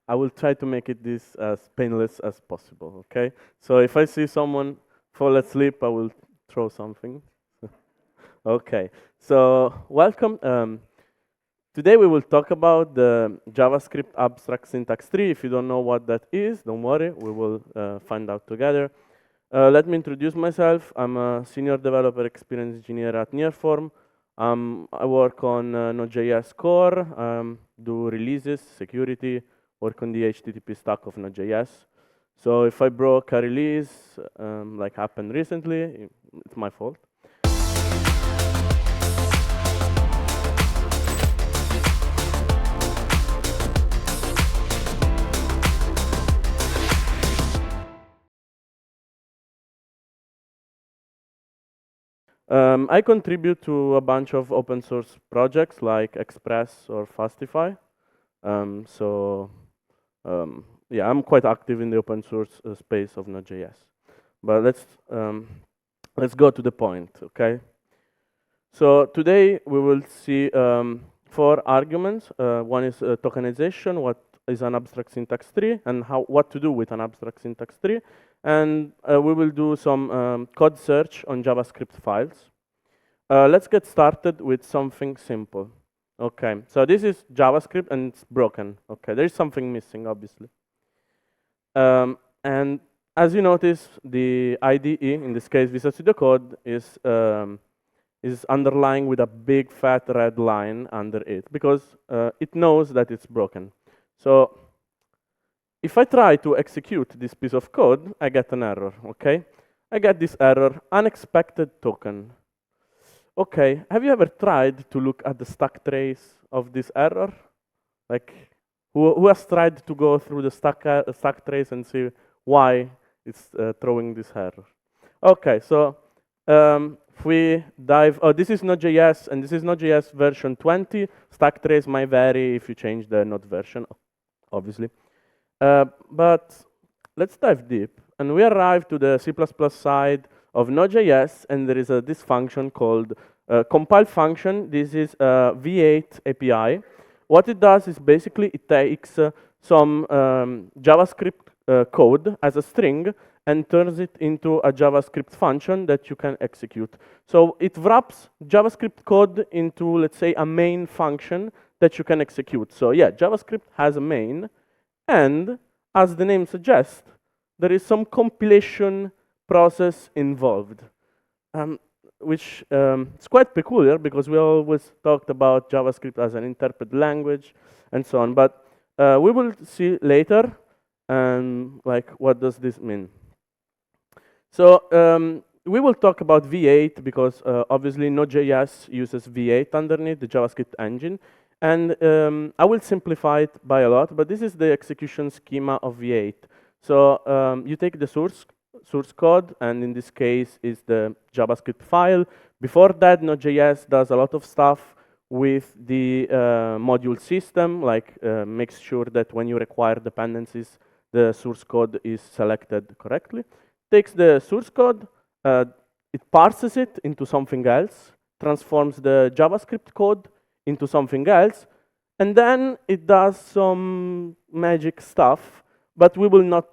I will try to make it this as painless as possible, okay? So if I see someone fall asleep, I will throw something. Okay, so welcome. Today we will talk about the JavaScript Abstract Syntax Tree. If you don't know what that is, don't worry, we will find out together. Let me introduce myself. I'm a Senior Developer Experience Engineer at NearForm. I work on Node.js core, do releases, security, work on the HTTP stack of Node.js. So if I broke a release, like happened recently, it's my fault. I contribute to a bunch of open source projects like Express or Fastify. Yeah, I'm quite active in the open source space of Node.js. But let's go to the point, okay? So today we will see 4 arguments. One is tokenization, what is an abstract syntax tree, and what to do with an abstract syntax tree. And we will do some code search on JavaScript files. Let's get started with something simple. Okay, so this is JavaScript and it's broken. Okay, there is something missing, obviously. And as you notice, the IDE, in this case Visual Studio Code, is underlying with a big fat red line under it because it knows that it's broken. So if I try to execute this piece of code, I get an error, okay? I get this error, unexpected token. Okay, have you ever tried to look at the stack trace of this error? Like, who has tried to go through the stack trace and see why it's throwing this error? Okay, so if we dive, this is Node.js, and this is Node.js version 20. Stack trace might vary if you change the Node version, obviously. But let's dive deep, and we arrive to the C++ side of Node.js, and there is this function called compile function. This is a V8 API. What it does is basically it takes some JavaScript code as a string and turns it into a JavaScript function that you can execute. So it wraps JavaScript code into, let's say, a main function that you can execute. So yeah, JavaScript has a main, and as the name suggests, there is some compilation process involved, which is quite peculiar because we always talked about JavaScript as an interpreted language and so on. But we will see later, like, what does this mean? So we will talk about V8 because obviously Node.js uses V8 underneath the JavaScript engine. And I will simplify it by a lot, but this is the execution schema of V8. So you take the source code, and in this case is the JavaScript file. Before that, Node.js does a lot of stuff with the module system, like makes sure that when you require dependencies, the source code is selected correctly. Takes the source code, it parses it into something else, transforms the JavaScript code into something else, and then it does some magic stuff, but we will not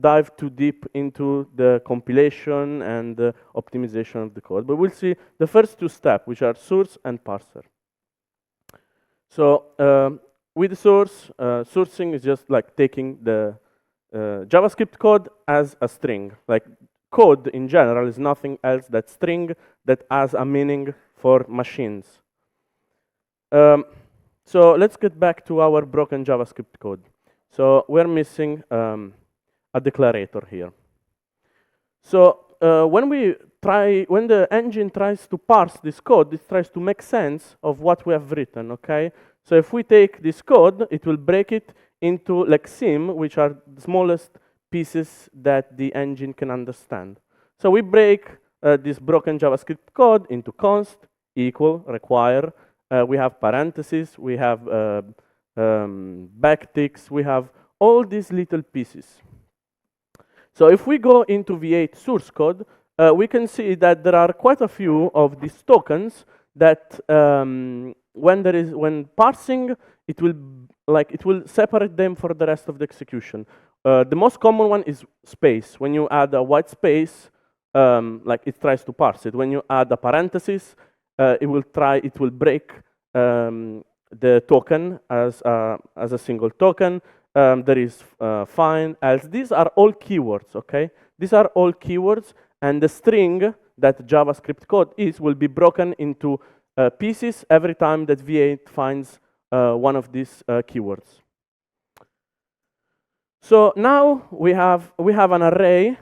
dive too deep into the compilation and the optimization of the code. But we'll see the first 2 steps, which are source and parser. So with source, sourcing is just like taking the JavaScript code as a string. Like, code in general is nothing else than string that has a meaning for machines. So let's get back to our broken JavaScript code. So we're missing a declarator here. So when the engine tries to parse this code, it tries to make sense of what we have written, okay? So if we take this code, it will break it into lexeme, which are the smallest pieces that the engine can understand. So we break this broken JavaScript code into const, equal, require. We have parentheses, we have backticks, we have all these little pieces. So if we go into V8 source code, we can see that there are quite a few of these tokens that when parsing, it will separate them for the rest of the execution. The most common one is space. When you add a white space, like it tries to parse it. When you add a parenthesis, it will break the token as a single token. There is fine, else. These are all keywords, okay? These are all keywords, and the string that JavaScript code will be broken into pieces every time that V8 finds one of these keywords. So now we have an array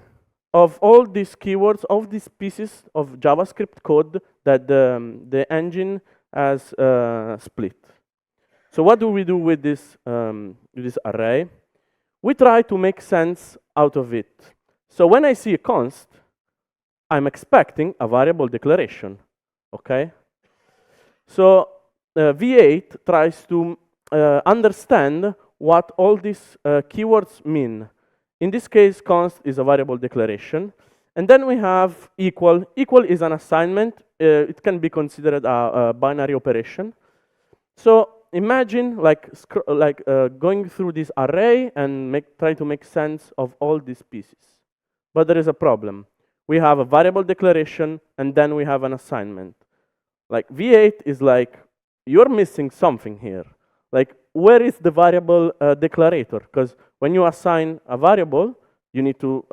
of all these keywords, of these pieces of JavaScript code that the engine has split. So what do we do with this array? We try to make sense out of it. So when I see a const, I'm expecting a variable declaration, okay? So V8 tries to understand what all these keywords mean. In this case, const is a variable declaration. And then we have equal. Equal is an assignment. It can be considered a binary operation. So imagine going through this array and try to make sense of all these pieces. But there is a problem. We have a variable declaration, and then we have an assignment. Like V8 is like, you're missing something here. Like, where is the variable declarator? Because when you assign a variable, you need to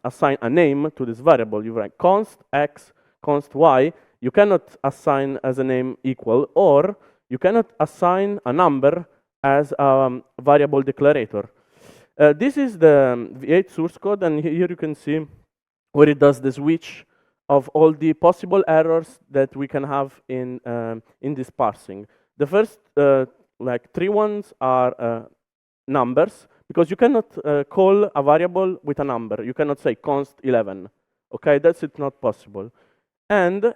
assign a name to this variable. You write const x, const y. You cannot assign as a name equal, or you cannot assign a number as a variable declarator. This is the V8 source code, and here you can see where it does the switch of all the possible errors that we can have in this parsing. The first like 3 ones are numbers, because you cannot call a variable with a number. You cannot say const 11. Okay, that's not possible. And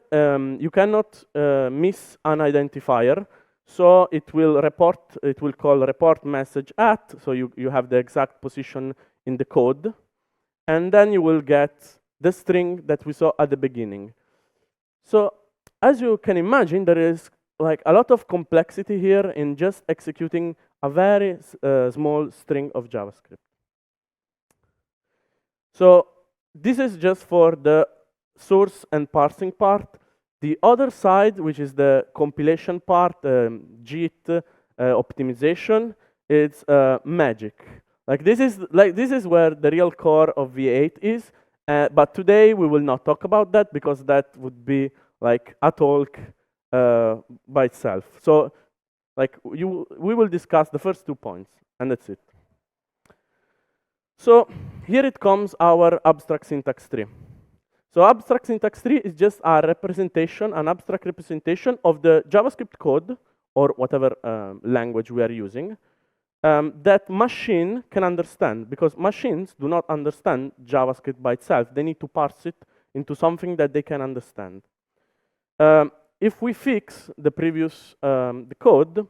you cannot miss an identifier. So it will call report message at, so you have the exact position in the code. And then you will get the string that we saw at the beginning. So as you can imagine, there is like a lot of complexity here in just executing a very small string of JavaScript. So this is just for the source and parsing part. The other side, which is the compilation part, JIT optimization, it's magic. This is where the real core of V8 is. But today we will not talk about that, because that would be like a talk by itself. So we will discuss the first 2 points, and that's it. So here it comes, our abstract syntax tree. So abstract syntax tree is just a representation, an abstract representation of the JavaScript code, or whatever language we are using, that machine can understand, because machines do not understand JavaScript by itself. They need to parse it into something that they can understand. If we fix the previous the code,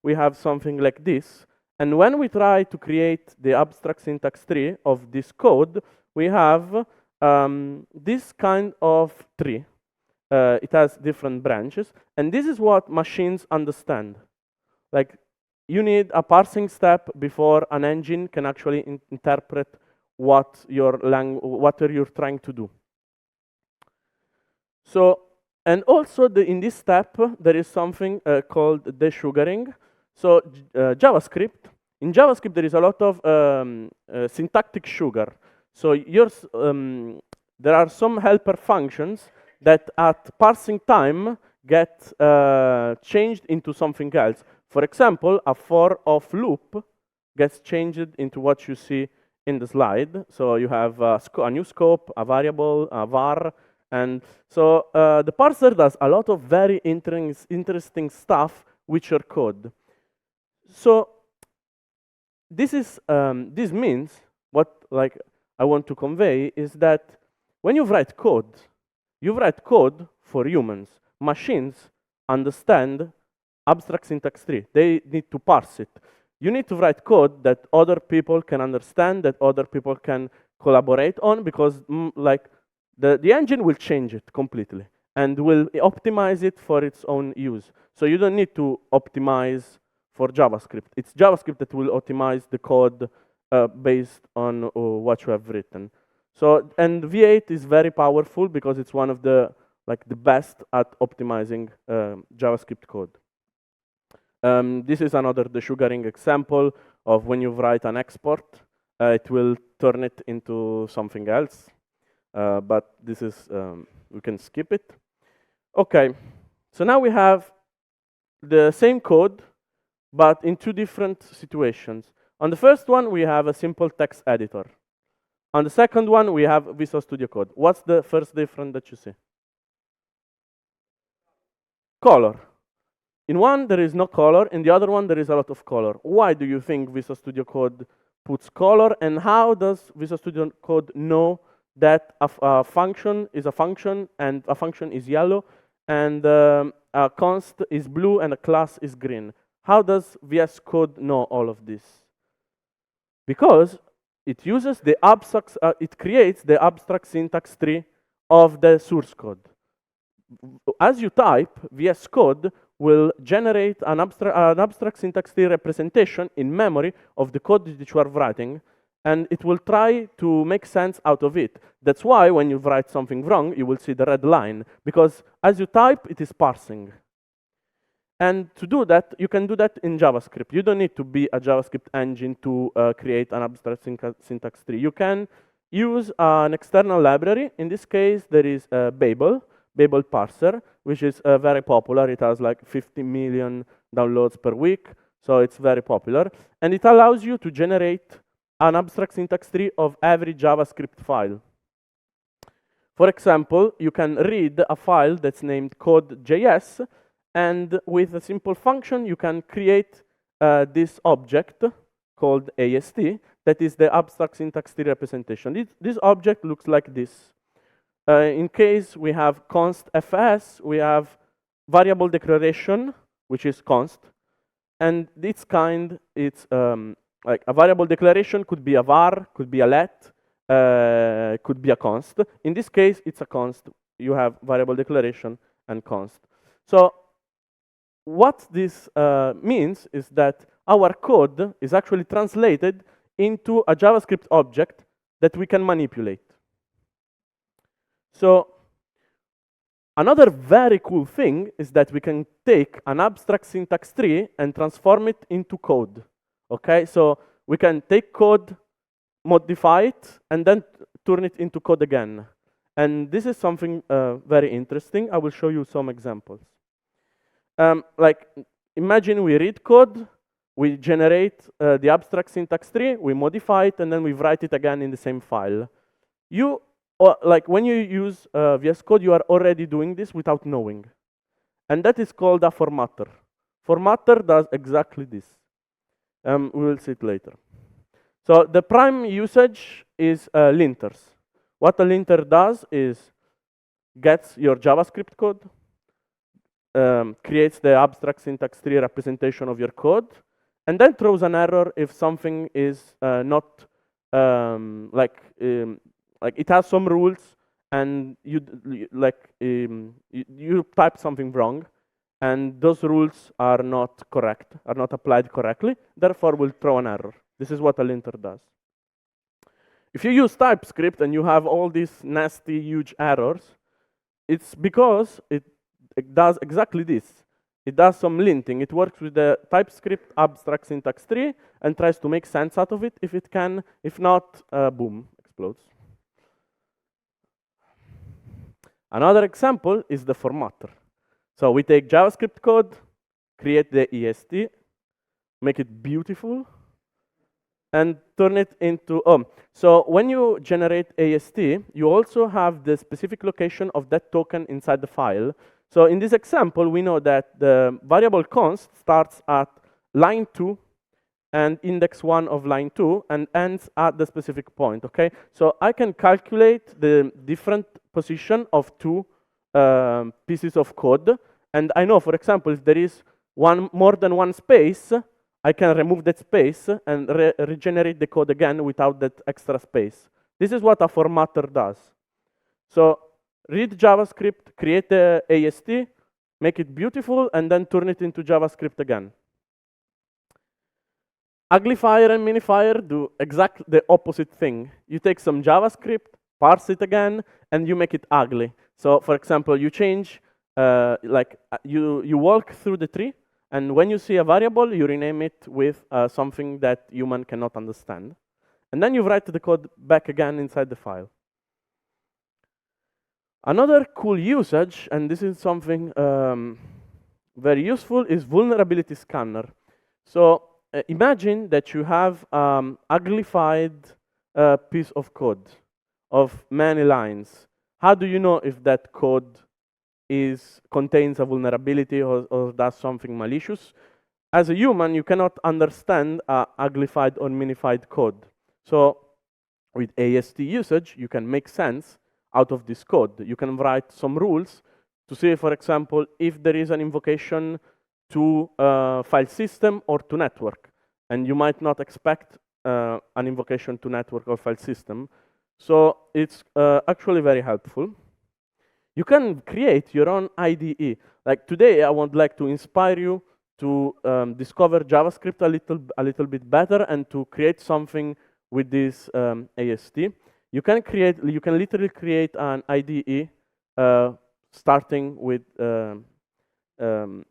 we have something like this. And when we try to create the abstract syntax tree of this code, we have this kind of tree. It has different branches. And this is what machines understand. Like, you need a parsing step before an engine can actually interpret what you're trying to do. So, and also in this step, there is something called desugaring. So in JavaScript, there is a lot of syntactic sugar. So there are some helper functions that at parsing time get changed into something else. For example, a for of loop gets changed into what you see in the slide. So you have a new scope, a variable, a var. And so the parser does a lot of very interesting stuff with your code. So this means what I want to convey is that when you write code for humans. Machines understand abstract syntax tree. They need to parse it. You need to write code that other people can understand, that other people can collaborate on, because the engine will change it completely and will optimize it for its own use. So you don't need to optimize for JavaScript. It's JavaScript that will optimize the code based on what you have written. So, and V8 is very powerful because it's one of the best at optimizing JavaScript code. This is another desugaring example of when you write an export, it will turn it into something else. But this is, we can skip it. Okay, so now we have the same code, but in two different situations. On the first one, we have a simple text editor. On the second one, we have Visual Studio Code. What's the first difference that you see? Color. In one, there is no color. In the other one, there is a lot of color. Why do you think Visual Studio Code puts color? And how does Visual Studio Code know that a function is a function and a function is yellow and a const is blue and a class is green? How does VS Code know all of this? Because it uses the abstract, it creates the abstract syntax tree of the source code. As you type, VS Code will generate an abstract syntax tree representation in memory of the code that you are writing, and it will try to make sense out of it. That's why when you write something wrong, you will see the red line, because as you type, it is parsing. And to do that, you can do that in JavaScript. You don't need to be a JavaScript engine to create an abstract syntax tree. You can use an external library. In this case, there is Babel parser, which is very popular. It has like 50 million downloads per week, so it's very popular. And it allows you to generate an abstract syntax tree of every JavaScript file. For example, you can read a file that's named code.js, and with a simple function, you can create this object called AST, that is the abstract syntax tree representation. This object looks like this. In case we have const fs, we have variable declaration, which is const, and its kind, it's like a variable declaration could be a var, could be a let, could be a const. In this case, it's a const. You have variable declaration and const. So what this means is that our code is actually translated into a JavaScript object that we can manipulate. So another very cool thing is that we can take an abstract syntax tree and transform it into code. Okay, so we can take code, modify it, and then turn it into code again. And this is something very interesting. I will show you some examples. Like, imagine we read code, we generate the abstract syntax tree, we modify it, and then we write it again in the same file. Like when you use VS Code, you are already doing this without knowing. And that is called a formatter. Formatter does exactly this. We will see it later. So the prime usage is linters. What a linter does is gets your JavaScript code, creates the abstract syntax tree representation of your code, and then throws an error if something is not like it has some rules, and you type something wrong, and those rules are not correct, are not applied correctly. Therefore, will throw an error. This is what a linter does. If you use TypeScript and you have all these nasty, huge errors, it's because it does exactly this. It does some linting. It works with the TypeScript abstract syntax tree and tries to make sense out of it if it can. If not, boom, explodes. Another example is the formatter. So we take JavaScript code, create the EST, make it beautiful, and turn it into, so when you generate AST, you also have the specific location of that token inside the file. So in this example, we know that the variable const starts at line 2 and index 1 of line 2 and ends at the specific point, okay? So I can calculate the different position of two pieces of code, and I know, for example, if there is more than one space, I can remove that space and regenerate the code again without that extra space. This is what a formatter does. So read JavaScript, create the AST, make it beautiful, and then turn it into JavaScript again. Uglifier and minifier do exactly the opposite thing. You take some JavaScript, parse it again, and you make it ugly. So, for example, you change, you walk through the tree, and when you see a variable, you rename it with something that human cannot understand. And then you write the code back again inside the file. Another cool usage, and this is something very useful, is vulnerability scanner. So imagine that you have uglified piece of code of many lines. How do you know if that code contains a vulnerability or does something malicious? As a human, you cannot understand uglified or minified code. So with AST usage, you can make sense out of this code. You can write some rules to see, for example, if there is an invocation to file system or to network. And you might not expect an invocation to network or file system. So it's actually very helpful. You can create your own IDE. Like today, I would like to inspire you to discover JavaScript a little bit better and to create something with this AST. You can literally create an IDE starting with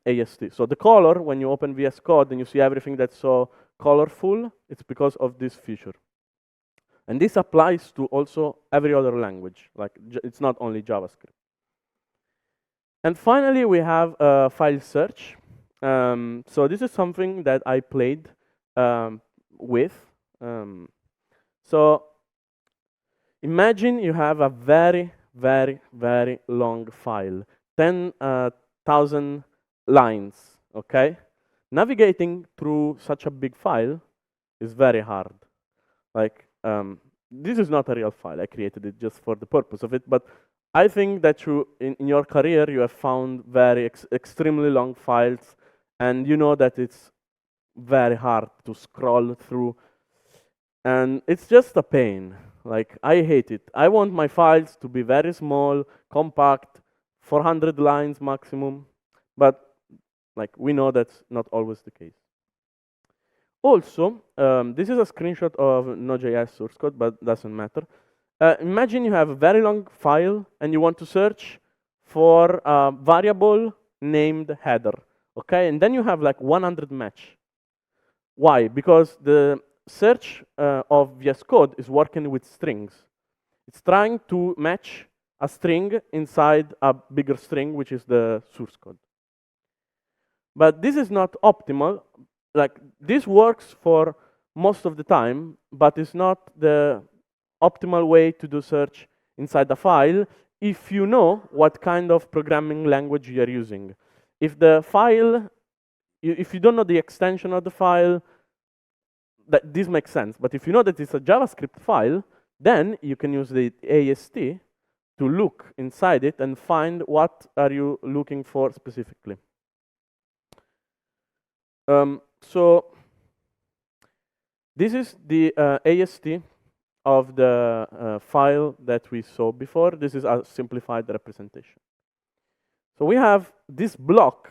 AST. So the color, when you open VS Code and you see everything that's so colorful, it's because of this feature. And this applies to also every other language. Like it's not only JavaScript. And finally, we have file search. So this is something that I played with. So imagine you have a very, very, very long file, 10,000 lines, okay? Navigating through such a big file is very hard. Like, this is not a real file. I created it just for the purpose of it, but I think that in your career, you have found very extremely long files, and you know that it's very hard to scroll through, and it's just a pain. Like, I hate it. I want my files to be very small, compact, 400 lines maximum, but like we know that's not always the case. Also, this is a screenshot of Node.js source code, but doesn't matter. Imagine you have a very long file and you want to search for a variable named header, okay? And then you have like 100 match. Why? Because the search of VS Code is working with strings. It's trying to match a string inside a bigger string, which is the source code. But this is not optimal. Like, this works for most of the time, but it's not the optimal way to do search inside the file if you know what kind of programming language you are using. If the file, if you don't know the extension of the file, this makes sense. But if you know that it's a JavaScript file, then you can use the AST to look inside it and find what are you looking for specifically. So this is the AST of the file that we saw before. This is a simplified representation. So we have this block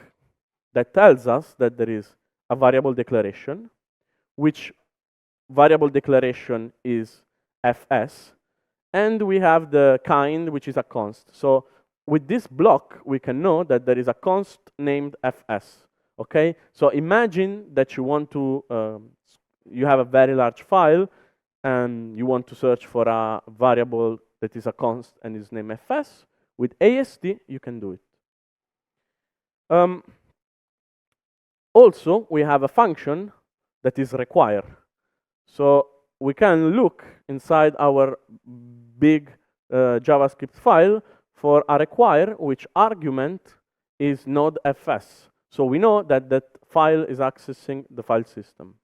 that tells us that there is a variable declaration, which variable declaration is fs, and we have the kind, which is a const. So with this block, we can know that there is a const named fs. Okay, so imagine that you want to, you have a very large file and you want to search for a variable that is a const and is named fs. With AST, you can do it. Also, we have a function that is require. So we can look inside our big JavaScript file for a require, which argument is node.fs. So we know that that file is accessing the file system.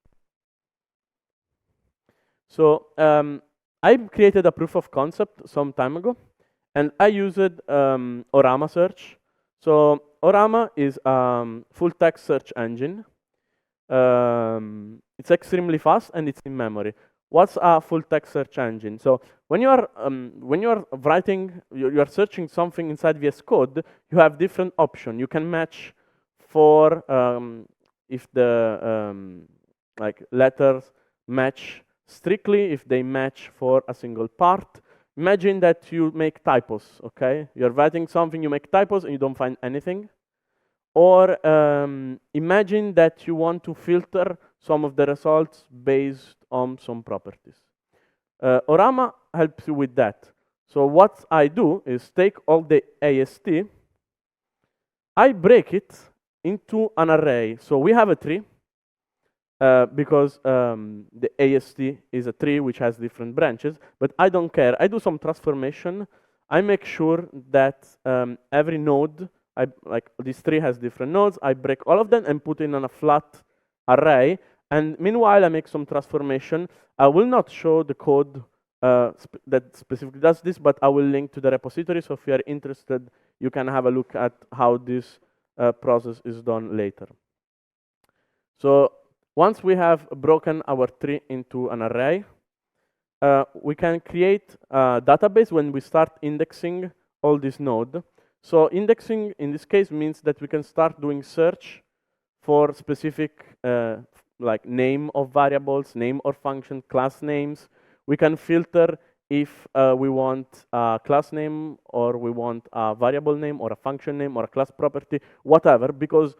So I created a proof of concept some time ago, and I used Orama search. So Orama is full text search engine. It's extremely fast and it's in memory. What's a full text search engine? So when you are writing, you are searching something inside VS Code, you have different options. You can match for if the like letters match strictly if they match for a single part. Imagine that you make typos, okay? You're writing something, you make typos, and you don't find anything. Or imagine that you want to filter some of the results based on some properties. Orama helps you with that. So what I do is take all the AST, I break it into an array. So we have a tree, because the AST is a tree which has different branches, but I don't care. I do some transformation. I make sure that every node, like this tree has different nodes, I break all of them and put in on a flat array. And meanwhile, I make some transformation. I will not show the code that specifically does this, but I will link to the repository. So if you are interested, you can have a look at how this process is done later. So once we have broken our tree into an array, we can create a database when we start indexing all this node. So indexing in this case means that we can start doing search for specific like name of variables, name or function, class names. We can filter if we want a class name or we want a variable name or a function name or a class property, whatever, because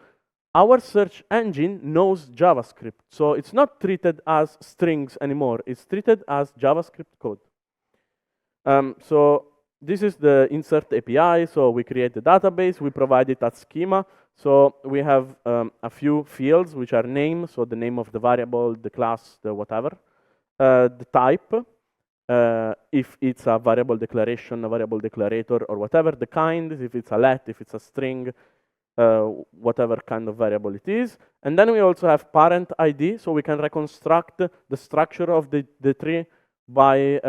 our search engine knows JavaScript. So it's not treated as strings anymore. It's treated as JavaScript code. So this is the insert API. So we create the database. We provide it as schema. So we have a few fields, which are name, so the name of the variable, the class, the whatever. The type, if it's a variable declaration, a variable declarator, or whatever. The kind, if it's a let, if it's a string, whatever kind of variable it is. And then we also have parent ID, so we can reconstruct the structure of the tree by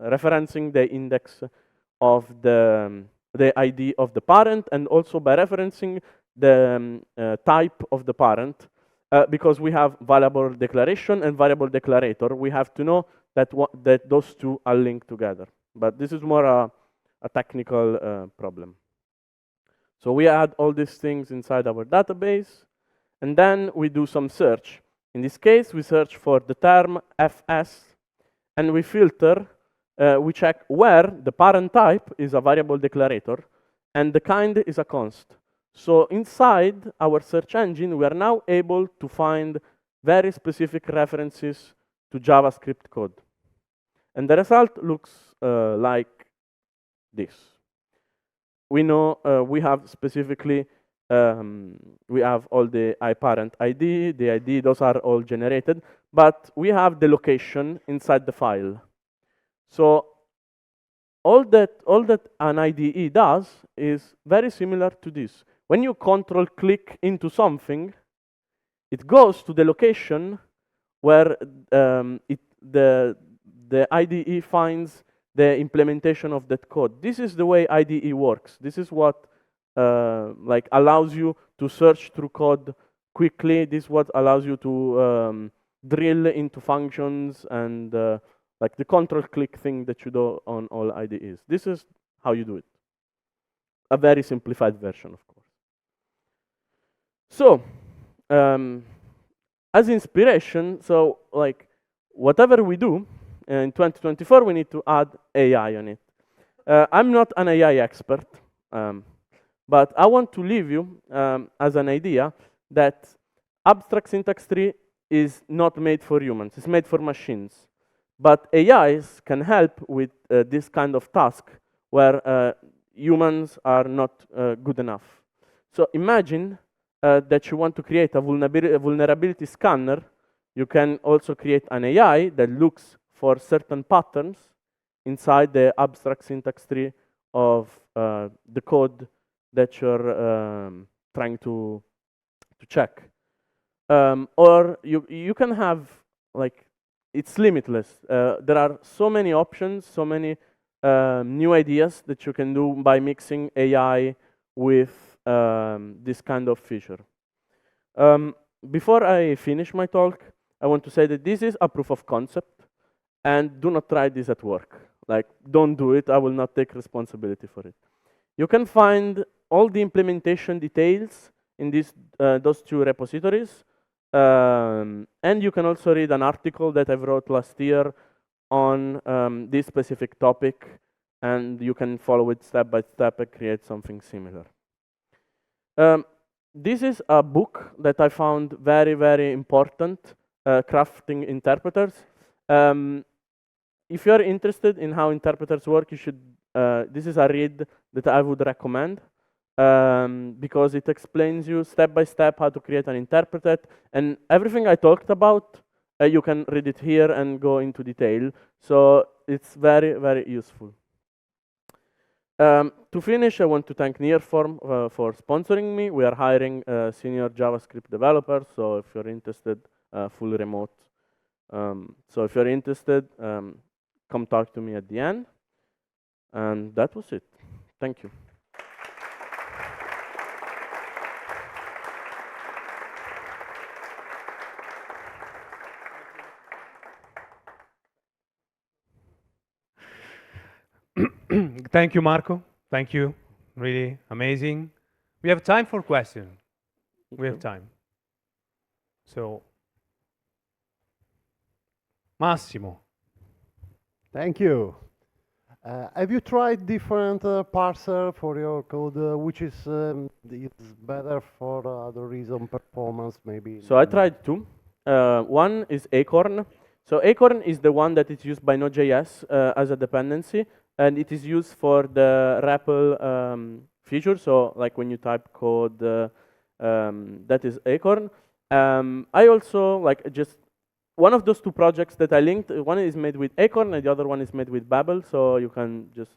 referencing the index of the ID of the parent, and also by referencing the type of the parent. Because we have variable declaration and variable declarator, we have to know that those two are linked together. But this is more a technical problem. So we add all these things inside our database, and then we do some search. In this case, we search for the term fs, and we filter, we check where the parent type is a variable declarator, and the kind is a const. So inside our search engine, we are now able to find very specific references to JavaScript code. And the result looks like this. We know we have specifically, we have all the iParent ID, the ID, those are all generated, but we have the location inside the file. So all that an IDE does is very similar to this. When you control click into something, it goes to the location where the IDE finds the implementation of that code. This is the way IDE works. This is what like allows you to search through code quickly. This is what allows you to drill into functions and like the control click thing that you do on all IDEs. This is how you do it. A very simplified version, of course. So as inspiration, so like whatever we do, in 2024, we need to add AI on it. I'm not an AI expert, but I want to leave you as an idea that abstract syntax tree is not made for humans, it's made for machines. But AIs can help with this kind of task where humans are not good enough. So imagine that you want to create a vulnerability scanner. You can also create an AI that looks for certain patterns inside the abstract syntax tree of the code that you're trying to check. Or you can have, like, it's limitless. There are so many options, so many new ideas that you can do by mixing AI with this kind of feature. Before I finish my talk, I want to say that this is a proof of concept. And do not try this at work. Like, don't do it. I will not take responsibility for it. You can find all the implementation details in those two repositories. And you can also read an article that I wrote last year on this specific topic, and you can follow it step by step and create something similar. This is a book that I found very, very important, Crafting Interpreters. If you're interested in how interpreters work, you should, this is a read that I would recommend, because it explains you step by step how to create an interpreter, and everything I talked about, you can read it here and go into detail. So it's very, very useful. To finish, I want to thank NearForm for sponsoring me. We are hiring senior JavaScript developers, so if you're interested, fully remote. So if you're interested, come talk to me at the end. And that was it. Thank you. Thank you, Marco. Thank you. Really amazing. We have time for questions. We have time. So, Massimo. Thank you. Have you tried different parser for your code, which is better for other reason, performance maybe? So I tried two. One is Acorn. So Acorn is the one that is used by Node.js as a dependency, and it is used for the REPL feature. So like when you type code, that is Acorn. I also like just one of those two projects that I linked. One is made with Acorn, and the other one is made with Babel. So you can just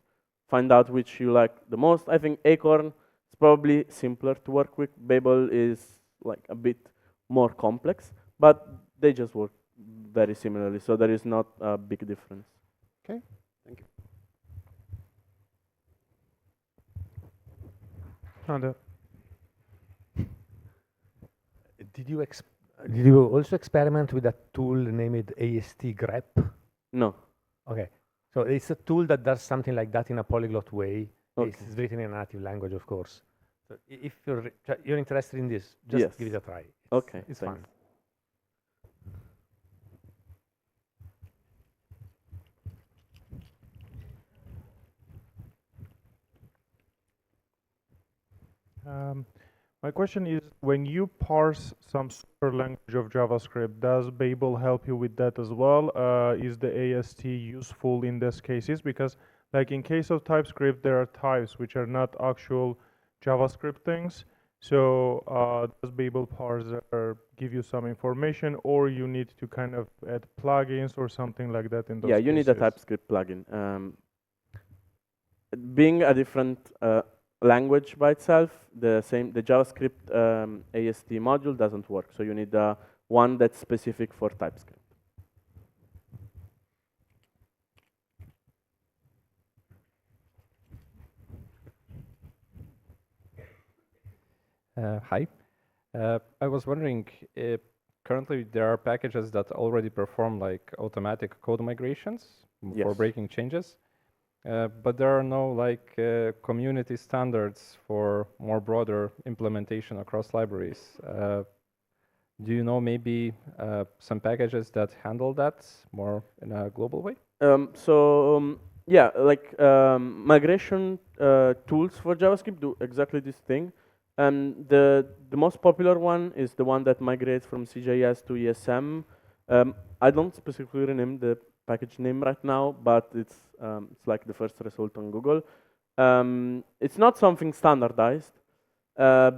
find out which you like the most. I think Acorn is probably simpler to work with. Babel is like a bit more complex, but they just work very similarly. So there is not a big difference. Okay, thank you. Did you also experiment with a tool named AST grep? No. Okay, so it's a tool that does something like that in a polyglot way. Okay. It's written in a native language, of course. So if you're interested in this, just Yes. give it a try. Okay, it's thanks. fun. My question is, when you parse some super language of JavaScript, does Babel help you with that as well? Is the AST useful in these cases? Because like in case of TypeScript, there are types which are not actual JavaScript things. So does Babel parser give you some information, or you need to kind of add plugins or something like that in those Yeah, cases? you need a TypeScript plugin. Being a different language by itself, the JavaScript AST module doesn't work. So you need one that's specific for TypeScript. Hi. I was wondering, currently there are packages that already perform like automatic code migrations for breaking changes. But there are no like community standards for more broader implementation across libraries. Do you know maybe some packages that handle that more in a global way? Yeah, like migration tools for JavaScript do exactly this thing. The most popular one is the one that migrates from CJS to ESM. I don't specifically rename the package name right now, but it's like the first result on Google. It's not something standardized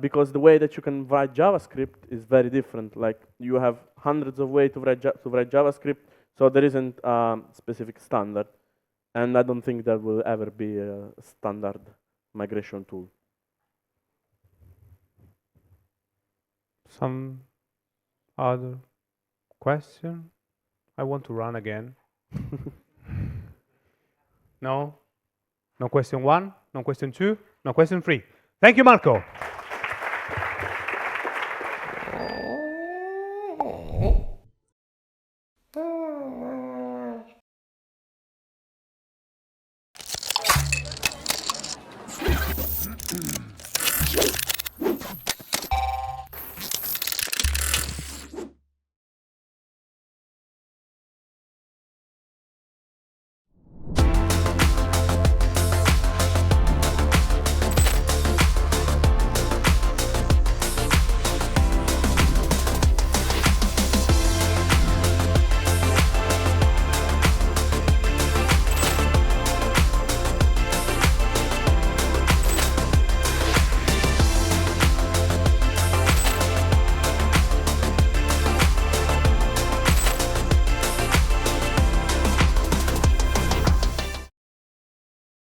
because the way that you can write JavaScript is very different. Like you have hundreds of ways to write JavaScript, so there isn't a specific standard, and I don't think there will ever be a standard migration tool. Some other question? I want to run again. No? No question one? No question two? No question three? Thank you, Marco.